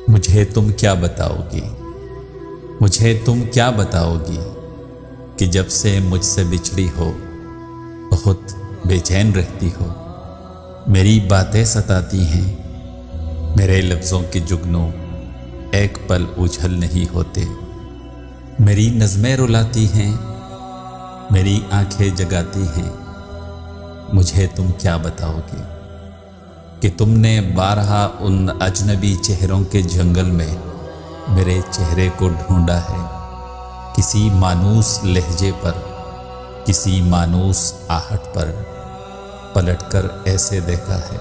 مجھے تم کیا بتاؤگی، مجھے تم کیا بتاؤگی کہ جب سے مجھ سے بچھڑی ہو بہت بے چین رہتی ہو۔ میری باتیں ستاتی ہیں، میرے لفظوں کے جگنوں ایک پل اوجھل نہیں ہوتے۔ میری نظمیں رلاتی ہیں، میری آنکھیں جگاتی ہیں۔ مجھے تم کیا بتاؤگی کہ تم نے بارہا ان اجنبی چہروں کے جنگل میں میرے چہرے کو ڈھونڈا ہے، کسی مانوس لہجے پر، کسی مانوس آہٹ پر پلٹ کر ایسے دیکھا ہے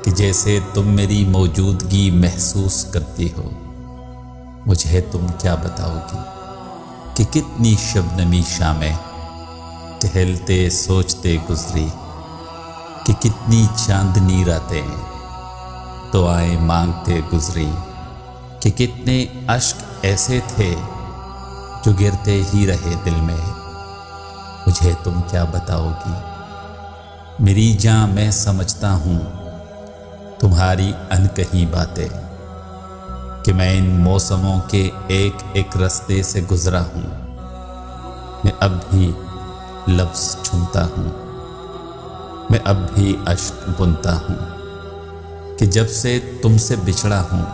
کہ جیسے تم میری موجودگی محسوس کرتی ہو۔ مجھے تم کیا بتاؤگی کہ کتنی شبنمی شامیں ٹہلتے سوچتے گزری، کہ کتنی چاندنی راتیں دعائیں مانگتے گزری، کہ کتنے اشک ایسے تھے جو گرتے ہی رہے دل میں۔ مجھے تم کیا بتاؤگی، میری جاں میں سمجھتا ہوں تمہاری انکہی باتیں، کہ میں ان موسموں کے ایک ایک رستے سے گزرا ہوں۔ میں اب بھی لفظ چنتا ہوں، میں اب بھی اشک بنتا ہوں، کہ جب سے تم سے بچھڑا ہوں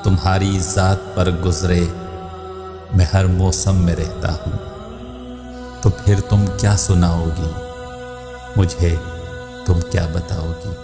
تمہاری ذات پر گزرے میں ہر موسم میں رہتا ہوں۔ تو پھر تم کیا سناؤگی، مجھے تم کیا بتاؤگی؟